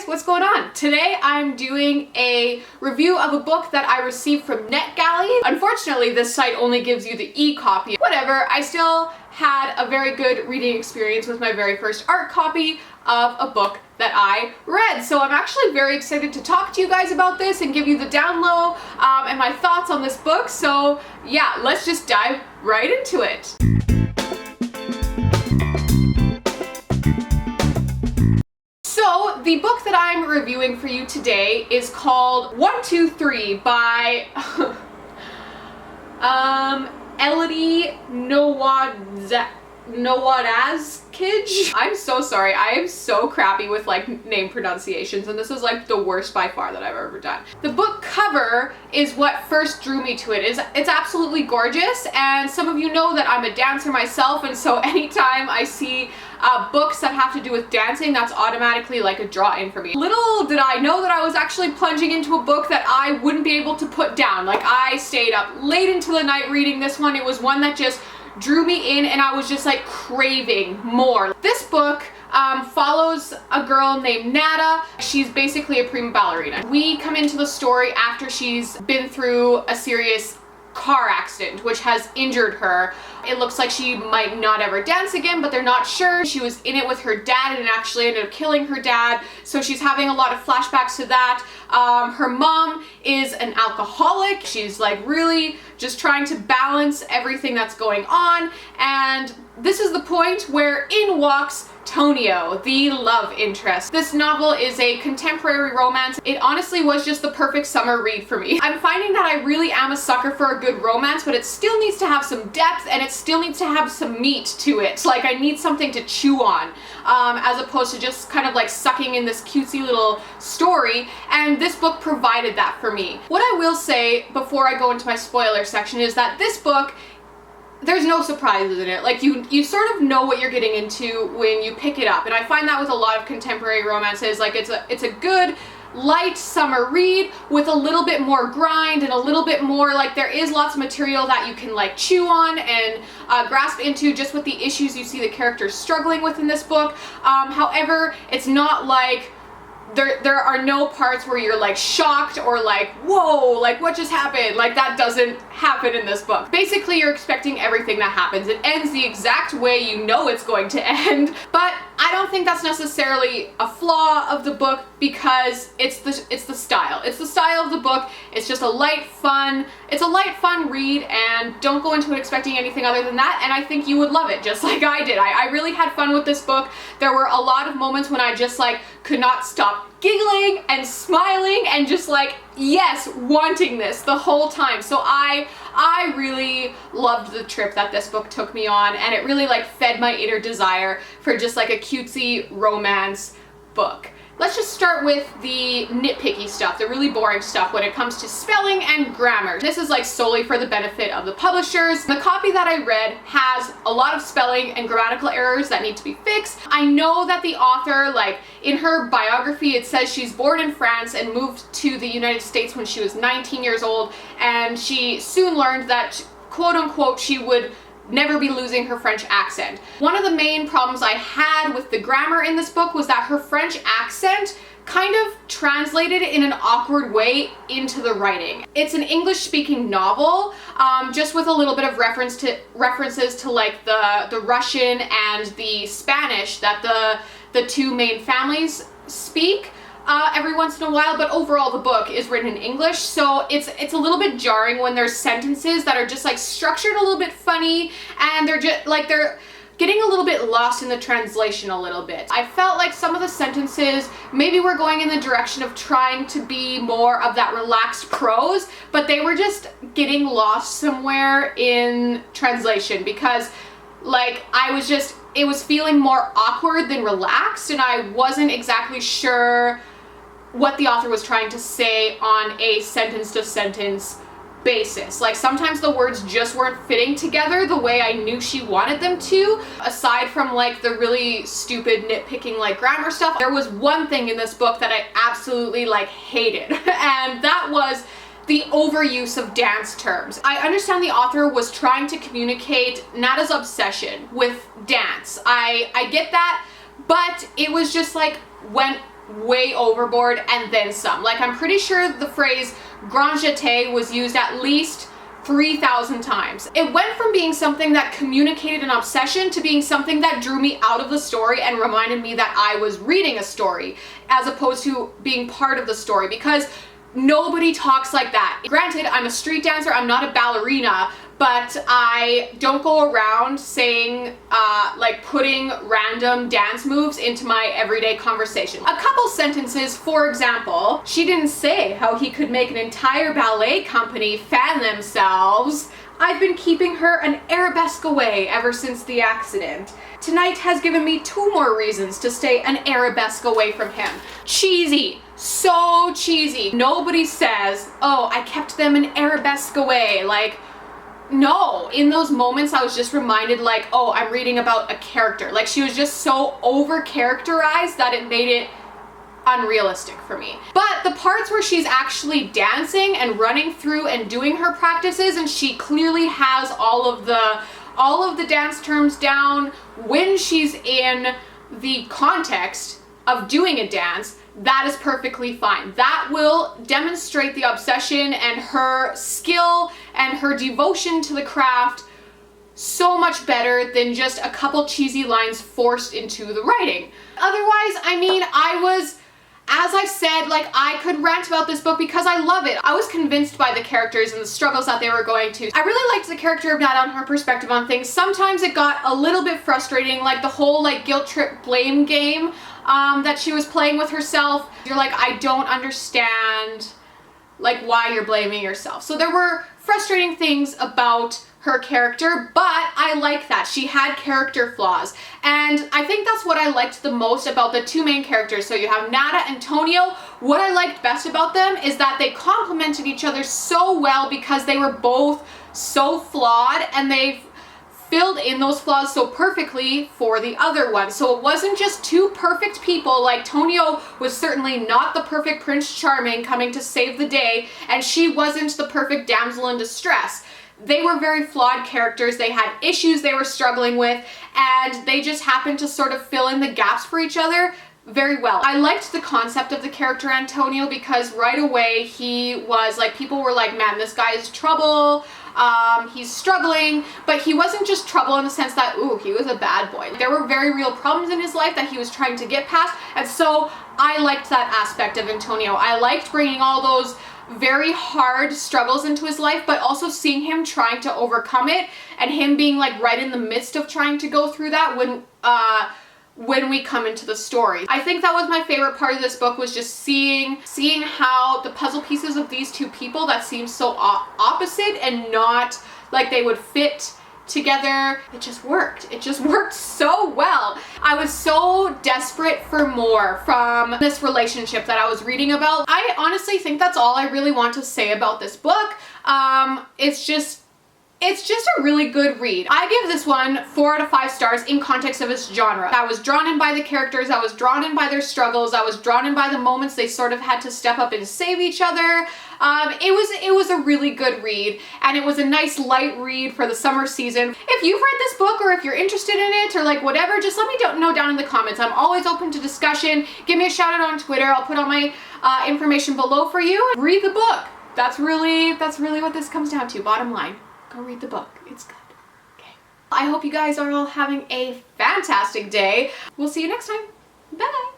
what's going on? Today I'm doing a review of a book that I received from NetGalley. Unfortunately, this site only gives you the e-copy. Whatever, I still had a very good reading experience with my very first art copy of a book that I read. So I'm actually very excited to talk to you guys about this and give you the down low and my thoughts on this book. So yeah, let's just dive right into it. So the book that I'm reviewing for you today is called 123 by Elodie Nowodazkij. I'm so sorry. I am so crappy with like name pronunciations, and this is like the worst by far that I've ever done. The book cover is what first drew me to it. It's absolutely gorgeous, and some of you know that I'm a dancer myself, and so anytime I see books that have to do with dancing, that's automatically like a draw in for me. Little did I know that I was actually plunging into a book that I wouldn't be able to put down. Like, I stayed up late into the night reading this one. It was one that just drew me in, and I was just like craving more. This book follows a girl named Nada. She's basically a prima ballerina. We come into the story after she's been through a serious car accident which has injured her. It looks like she might not ever dance again, but they're not sure. She was in it with her dad and actually ended up killing her dad, so she's having a lot of flashbacks to that. Her mom is an alcoholic. She's like really just trying to balance everything that's going on, and this is the point where in walks Tonio, the love interest. This novel is a contemporary romance. It honestly was just the perfect summer read for me. I'm finding that I really am a sucker for a good romance, but it still needs to have some depth and it still needs to have some meat to it. Like, I need something to chew on, as opposed to just kind of like sucking in this cutesy little story, and this book provided that for me. What I will say before I go into my spoiler section is that this book, there's no surprises in it. Like, you sort of know what you're getting into when you pick it up, and I find that with a lot of contemporary romances. Like, it's a good light summer read with a little bit more grind and a little bit more, like, there is lots of material that you can like chew on and grasp into just with the issues you see the characters struggling with in this book. However, it's not like there are no parts where you're like shocked or like, whoa, like what just happened? Like, that doesn't happen in this book. Basically, you're expecting everything that happens. It ends the exact way you know it's going to end, but I don't think that's necessarily a flaw of the book because it's the style. It's the style of the book. It's just a light, fun read, and don't go into it expecting anything other than that, and I think you would love it just like I did. I really had fun with this book. There were a lot of moments when I just like could not stop giggling and smiling and just like, yes, wanting this the whole time. So I really loved the trip that this book took me on, and it really like fed my inner desire for just like a cutesy romance book. Let's just start with the nitpicky stuff, the really boring stuff when it comes to spelling and grammar. This is like solely for the benefit of the publishers. The copy that I read has a lot of spelling and grammatical errors that need to be fixed. I know that the author, like in her biography, it says she's born in France and moved to the United States when she was 19 years old, and she soon learned that, quote unquote, she would never be losing her French accent. One of the main problems I had with the grammar in this book was that her French accent kind of translated in an awkward way into the writing. It's an English-speaking novel, just with a little bit of references to like the Russian and the Spanish that the two main families speak every once in a while, but overall the book is written in English, so it's a little bit jarring when there's sentences that are just like structured a little bit funny, and they're just like they're getting a little bit lost in the translation a little bit. I felt like some of the sentences maybe were going in the direction of trying to be more of that relaxed prose, but they were just getting lost somewhere in translation because like it was feeling more awkward than relaxed, and I wasn't exactly sure what the author was trying to say on a sentence to sentence basis. Like, sometimes the words just weren't fitting together the way I knew she wanted them to. Aside from like the really stupid nitpicking like grammar stuff, there was one thing in this book that I absolutely like hated, and that was the overuse of dance terms. I understand the author was trying to communicate Nada's obsession with dance. I get that, but it was just like way overboard and then some. Like, I'm pretty sure the phrase grand jeté was used at least 3,000 times. It went from being something that communicated an obsession to being something that drew me out of the story and reminded me that I was reading a story as opposed to being part of the story, because nobody talks like that. Granted, I'm a street dancer, I'm not a ballerina, but I don't go around saying, like putting random dance moves into my everyday conversation. A couple sentences, for example, she didn't say how he could make an entire ballet company fan themselves. I've been keeping her an arabesque away ever since the accident. Tonight has given me 2 more reasons to stay an arabesque away from him. Cheesy. So cheesy. Nobody says, oh, I kept them an arabesque away. Like, no. In those moments, I was just reminded, like, oh, I'm reading about a character. Like, she was just so over-characterized that it made it unrealistic for me. But the parts where she's actually dancing and running through and doing her practices, and she clearly has all of the dance terms down when she's in the context of doing a dance, that is perfectly fine. That will demonstrate the obsession and her skill and her devotion to the craft so much better than just a couple cheesy lines forced into the writing. Otherwise, I mean, as I've said, like, I could rant about this book because I love it. I was convinced by the characters and the struggles that they were going to. I really liked the character of Nat on her perspective on things. Sometimes it got a little bit frustrating, like the whole like guilt trip blame game that she was playing with herself. You're like, I don't understand like why you're blaming yourself. So there were frustrating things about her character, but I like that. She had character flaws. And I think that's what I liked the most about the 2 main characters. So you have Nada and Tonio. What I liked best about them is that they complemented each other so well because they were both so flawed, and they filled in those flaws so perfectly for the other one. So it wasn't just 2 perfect people. Like, Tonio was certainly not the perfect Prince Charming coming to save the day, and she wasn't the perfect damsel in distress. They were very flawed characters. They had issues they were struggling with, and they just happened to sort of fill in the gaps for each other very well. I liked the concept of the character Antonio because right away he was like, people were like, man, this guy is trouble. He's struggling, but he wasn't just trouble in the sense that, ooh, he was a bad boy. There were very real problems in his life that he was trying to get past, and so I liked that aspect of Antonio. I liked bringing all those very hard struggles into his life, but also seeing him trying to overcome it and him being like right in the midst of trying to go through that when we come into the story. I think that was my favorite part of this book, was just seeing how the puzzle pieces of these 2 people that seem so opposite and not like they would fit together, it just worked. It just worked so well. I was so desperate for more from this relationship that I was reading about. I honestly think that's all I really want to say about this book. It's just a really good read. I give this one 4 out of 5 stars in context of its genre. I was drawn in by the characters, I was drawn in by their struggles, I was drawn in by the moments they sort of had to step up and save each other. It was a really good read, and it was a nice light read for the summer season. If you've read this book, or if you're interested in it, or like whatever, just let me know down in the comments. I'm always open to discussion. Give me a shout out on Twitter. I'll put all my information below for you. Read the book. That's really what this comes down to, bottom line. Go read the book. It's good. Okay. I hope you guys are all having a fantastic day. We'll see you next time. Bye.